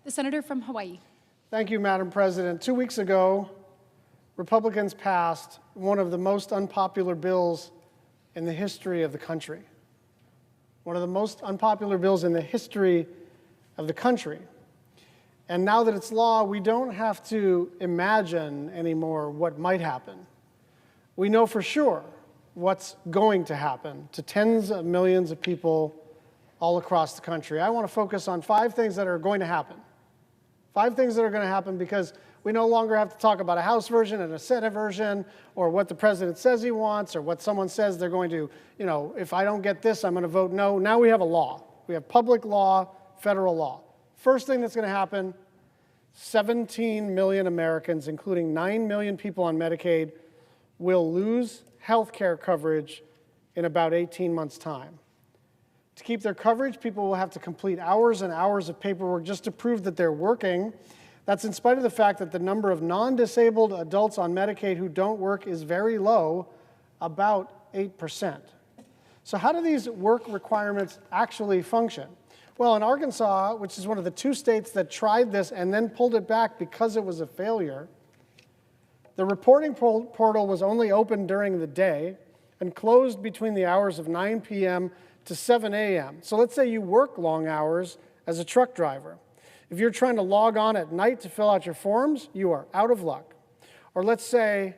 The senator from Hawaii. Thank you, Madam President. 2 weeks ago, Republicans passed one of the most unpopular bills in the history of the country. One of the most unpopular bills in the history of the country. And now that it's law, we don't have to imagine anymore what might happen. We know for sure what's going to happen to tens of millions of people all across the country. I want to focus on 5 things that are going to happen. 5 things that are going to happen because we no longer have to talk about a House version and a Senate version or what the president says he wants or what someone says they're going to, if I don't get this, I'm going to vote no. Now we have a law. We have public law, federal law. First thing that's going to happen, 17 million Americans, including 9 million people on Medicaid, will lose health care coverage in about 18 months' time. To keep their coverage, people will have to complete hours and hours of paperwork just to prove that they're working. That's in spite of the fact that the number of non-disabled adults on Medicaid who don't work is very low, about 8%. So how do these work requirements actually function? Well, in Arkansas, which is one of the 2 states that tried this and then pulled it back because it was a failure, the reporting portal was only open during the day and closed between the hours of 9 p.m. to 7 a.m. So let's say you work long hours as a truck driver. If you're trying to log on at night to fill out your forms, you are out of luck. Or let's say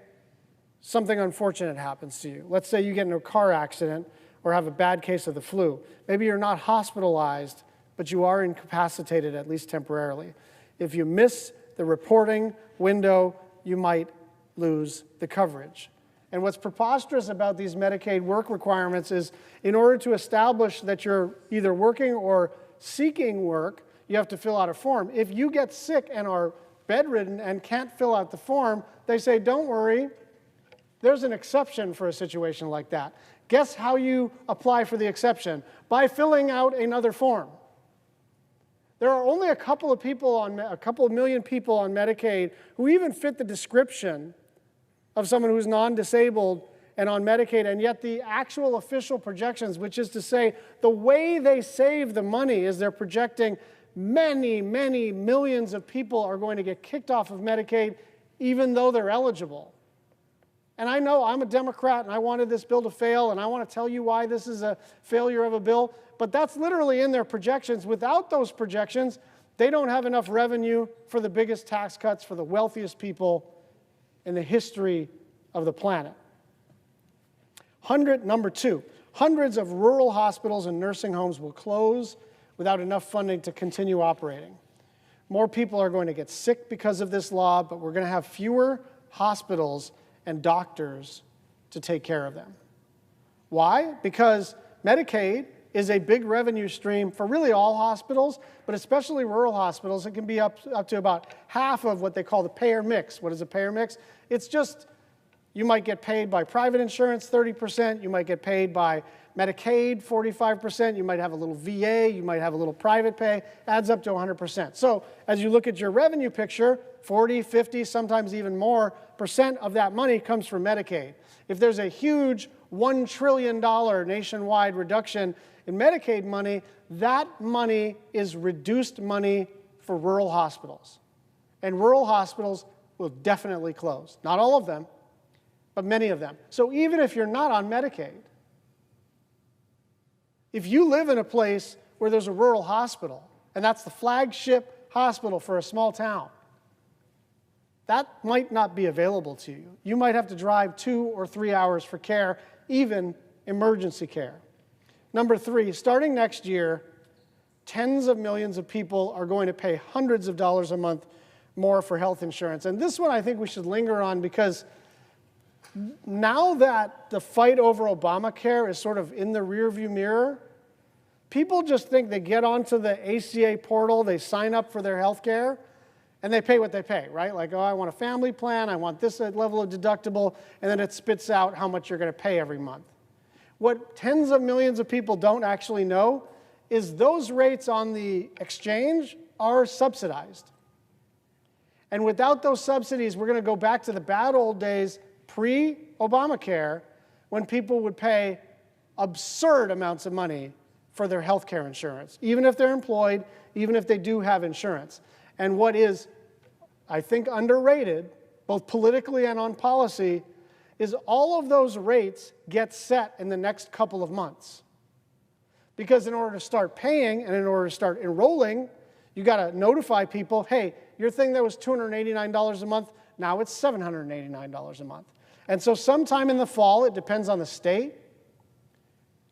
something unfortunate happens to you. Let's say you get in a car accident or have a bad case of the flu. Maybe you're not hospitalized, but you are incapacitated, at least temporarily. If you miss the reporting window, you might lose the coverage. And what's preposterous about these Medicaid work requirements is in order to establish that you're either working or seeking work, you have to fill out a form. If you get sick and are bedridden and can't fill out the form, they say, don't worry, there's an exception for a situation like that. Guess how you apply for the exception? By filling out another form. There are only a couple of million people on Medicaid who even fit the description of someone who's non-disabled and on Medicaid, and yet the actual official projections, which is to say the way they save the money is they're projecting many, many millions of people are going to get kicked off of Medicaid even though they're eligible. And I know I'm a Democrat and I wanted this bill to fail and I want to tell you why this is a failure of a bill, but that's literally in their projections. Without those projections, they don't have enough revenue for the biggest tax cuts for the wealthiest people in the history of the planet. Number 2, hundreds of rural hospitals and nursing homes will close without enough funding to continue operating. More people are going to get sick because of this law, but we're going to have fewer hospitals and doctors to take care of them. Why? Because Medicaid is a big revenue stream for really all hospitals, but especially rural hospitals. It can be up to about half of what they call the payer mix. What is a payer mix? It's just, you might get paid by private insurance, 30%. You might get paid by Medicaid, 45%. You might have a little VA. You might have a little private pay. Adds up to 100%. So as you look at your revenue picture, 40, 50, sometimes even more % of that money comes from Medicaid. If there's a huge $1 trillion nationwide reduction in Medicaid money, that money is reduced money for rural hospitals. And rural hospitals will definitely close. Not all of them, but many of them. So even if you're not on Medicaid, if you live in a place where there's a rural hospital, and that's the flagship hospital for a small town, that might not be available to you. You might have to drive 2 or 3 hours for care, even emergency care. Number 3, starting next year, tens of millions of people are going to pay hundreds of dollars a month more for health insurance. And this one I think we should linger on because now that the fight over Obamacare is sort of in the rearview mirror, people just think they get onto the ACA portal, they sign up for their health care, and they pay what they pay, right? Like, oh, I want a family plan, I want this level of deductible, and then it spits out how much you're going to pay every month. What tens of millions of people don't actually know is those rates on the exchange are subsidized. And without those subsidies, we're going to go back to the bad old days pre-Obamacare when people would pay absurd amounts of money for their health care insurance, even if they're employed, even if they do have insurance. And what is, I think, underrated, both politically and on policy, is all of those rates get set in the next couple of months. Because in order to start paying and in order to start enrolling, you got to notify people, hey, your thing that was $289 a month, now it's $789 a month. And so sometime in the fall, it depends on the state,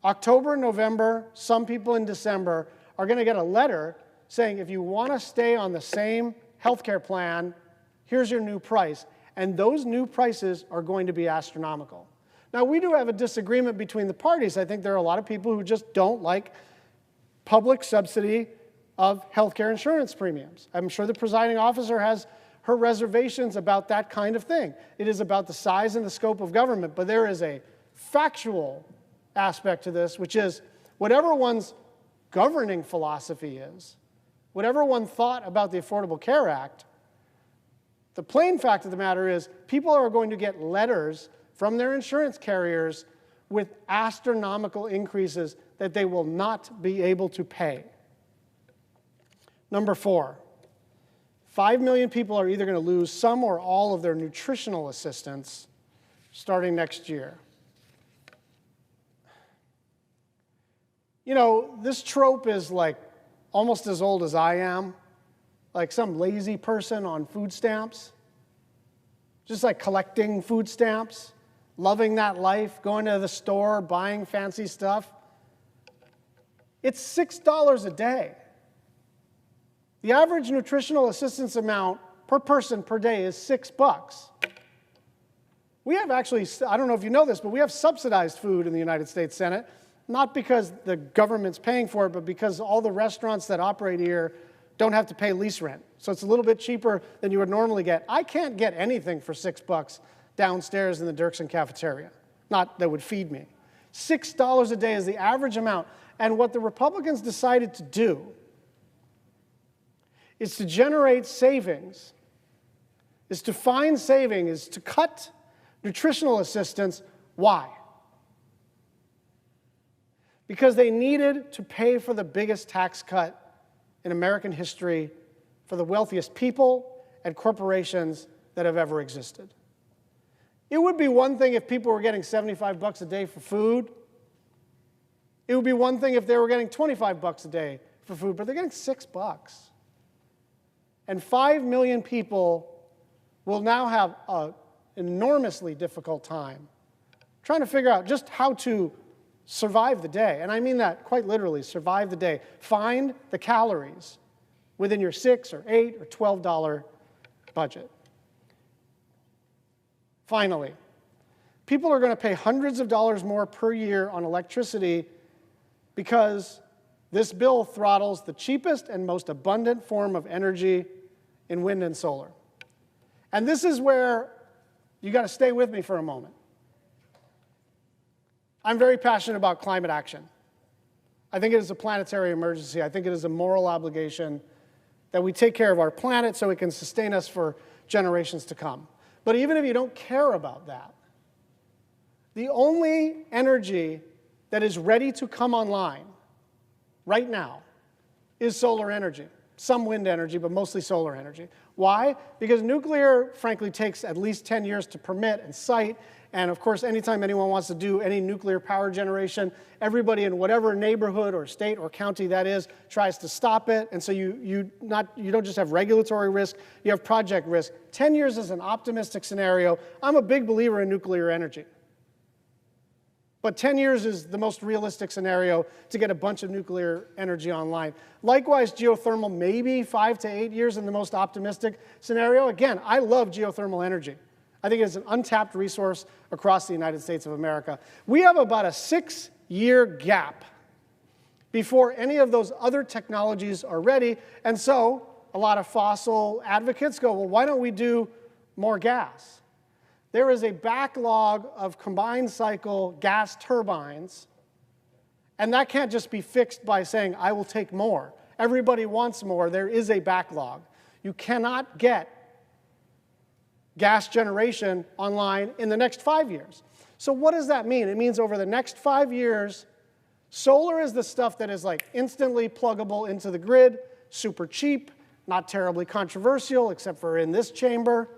October, November, some people in December are going to get a letter saying, if you want to stay on the same healthcare plan, here's your new price. And those new prices are going to be astronomical. Now, we do have a disagreement between the parties. I think there are a lot of people who just don't like public subsidy of healthcare insurance premiums. I'm sure the presiding officer has her reservations about that kind of thing. It is about the size and the scope of government, but there is a factual aspect to this, which is whatever one's governing philosophy is, whatever one thought about the Affordable Care Act, the plain fact of the matter is people are going to get letters from their insurance carriers with astronomical increases that they will not be able to pay. Number 4, 5 million people are either going to lose some or all of their nutritional assistance starting next year. You know, this trope is like almost as old as I am, like some lazy person on food stamps, just like collecting food stamps, loving that life, going to the store, buying fancy stuff. It's $6 a day. The average nutritional assistance amount per person per day is $6. We have actually, I don't know if you know this, but we have subsidized food in the United States Senate, not because the government's paying for it, but because all the restaurants that operate here don't have to pay lease rent. So it's a little bit cheaper than you would normally get. I can't get anything for $6 downstairs in the Dirksen cafeteria, not that would feed me. $6 a day is the average amount. And what the Republicans decided to do is to generate savings, is to find savings, is to cut nutritional assistance. Why? Because they needed to pay for the biggest tax cut in American history for the wealthiest people and corporations that have ever existed. It would be one thing if people were getting $75 a day for food. It would be one thing if they were getting $25 a day for food, but they're getting $6. And 5 million people will now have an enormously difficult time trying to figure out just how to survive the day. And I mean that quite literally, survive the day. Find the calories within your $6 or $8 or $12 budget. Finally, people are going to pay hundreds of dollars more per year on electricity because this bill throttles the cheapest and most abundant form of energy in wind and solar. And this is where you got to stay with me for a moment. I'm very passionate about climate action. I think it is a planetary emergency. I think it is a moral obligation that we take care of our planet so it can sustain us for generations to come. But even if you don't care about that, the only energy that is ready to come online right now is solar energy. Some wind energy, but mostly solar energy. Why? Because nuclear, frankly, takes at least 10 years to permit and site. And of course, anytime anyone wants to do any nuclear power generation, everybody in whatever neighborhood or state or county that is tries to stop it. And so you don't just have regulatory risk, you have project risk. 10 years is an optimistic scenario. I'm a big believer in nuclear energy. But 10 years is the most realistic scenario to get a bunch of nuclear energy online. Likewise, geothermal, maybe 5 to 8 years in the most optimistic scenario. Again, I love geothermal energy. I think it's an untapped resource across the United States of America. We have about a 6-year gap before any of those other technologies are ready. And so a lot of fossil advocates go, well, why don't we do more gas? There is a backlog of combined cycle gas turbines, and that can't just be fixed by saying, I will take more. Everybody wants more. There is a backlog. You cannot get gas generation online in the next 5 years. So what does that mean? It means over the next 5 years, solar is the stuff that is like instantly pluggable into the grid, super cheap, not terribly controversial except for in this chamber,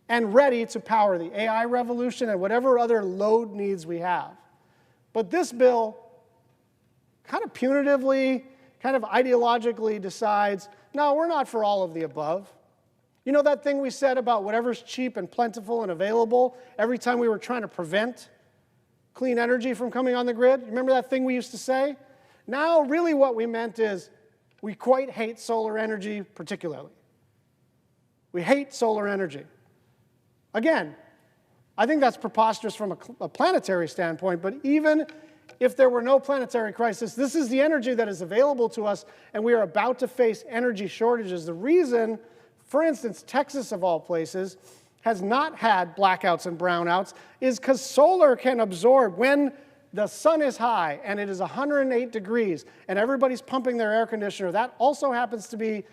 and ready to power the AI revolution and whatever other load needs we have. But this bill kind of punitively, kind of ideologically decides, no, we're not for all of the above. You know that thing we said about whatever's cheap and plentiful and available every time we were trying to prevent clean energy from coming on the grid? You remember that thing we used to say? Now, really what we meant is we quite hate solar energy particularly. We hate solar energy. Again, I think that's preposterous from a planetary standpoint, but even if there were no planetary crisis, this is the energy that is available to us, and we are about to face energy shortages. The reason, for instance, Texas, of all places, has not had blackouts and brownouts is because solar can absorb. When the sun is high and it is 108 degrees and everybody's pumping their air conditioner, that also happens to be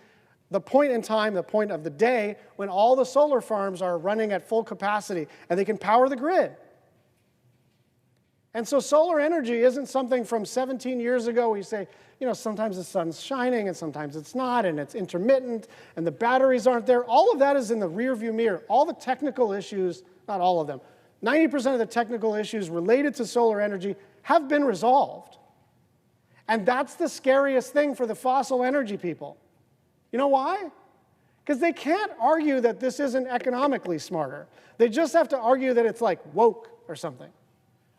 the point in time, the point of the day, when all the solar farms are running at full capacity and they can power the grid. And so solar energy isn't something from 17 years ago where you say, you know, sometimes the sun's shining and sometimes it's not, and it's intermittent, and the batteries aren't there. All of that is in the rearview mirror. All the technical issues, not all of them, 90% of the technical issues related to solar energy have been resolved. And that's the scariest thing for the fossil energy people. You know why? Because they can't argue that this isn't economically smarter. They just have to argue that it's like woke or something.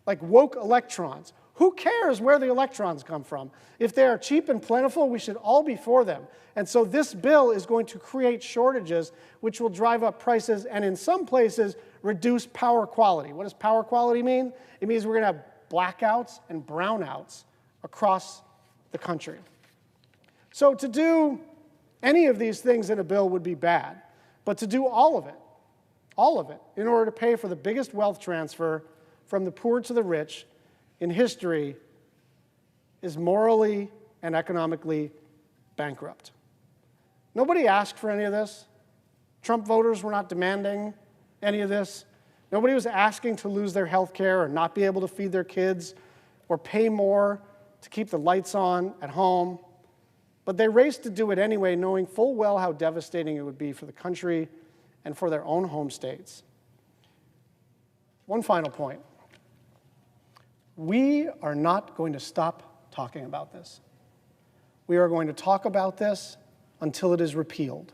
Like woke electrons. Who cares where the electrons come from? If they are cheap and plentiful, we should all be for them. And so this bill is going to create shortages, which will drive up prices and in some places reduce power quality. What does power quality mean? It means we're going to have blackouts and brownouts across the country. So to do any of these things in a bill would be bad, but to do all of it, in order to pay for the biggest wealth transfer from the poor to the rich in history is morally and economically bankrupt. Nobody asked for any of this. Trump voters were not demanding any of this. Nobody was asking to lose their health care or not be able to feed their kids or pay more to keep the lights on at home. But they raced to do it anyway, knowing full well how devastating it would be for the country and for their own home states. One final point. We are not going to stop talking about this. We are going to talk about this until it is repealed.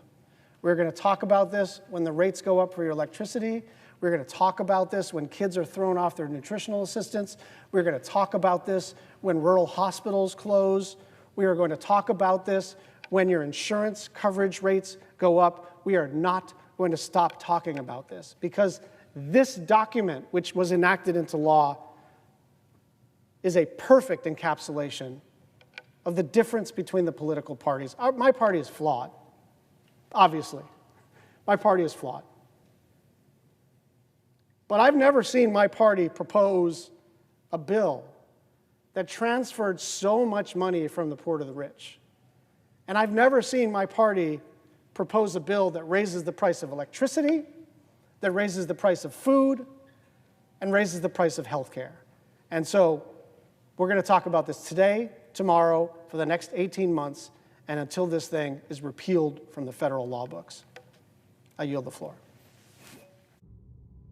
We're going to talk about this when the rates go up for your electricity. We're going to talk about this when kids are thrown off their nutritional assistance. We're going to talk about this when rural hospitals close. We are going to talk about this when your insurance coverage rates go up. We are not going to stop talking about this because this document, which was enacted into law, is a perfect encapsulation of the difference between the political parties. My party is flawed, obviously. My party is flawed. But I've never seen my party propose a bill that transferred so much money from the poor to the rich. And I've never seen my party propose a bill that raises the price of electricity, that raises the price of food, and raises the price of health care. And so we're going to talk about this today, tomorrow, for the next 18 months, and until this thing is repealed from the federal law books. I yield the floor.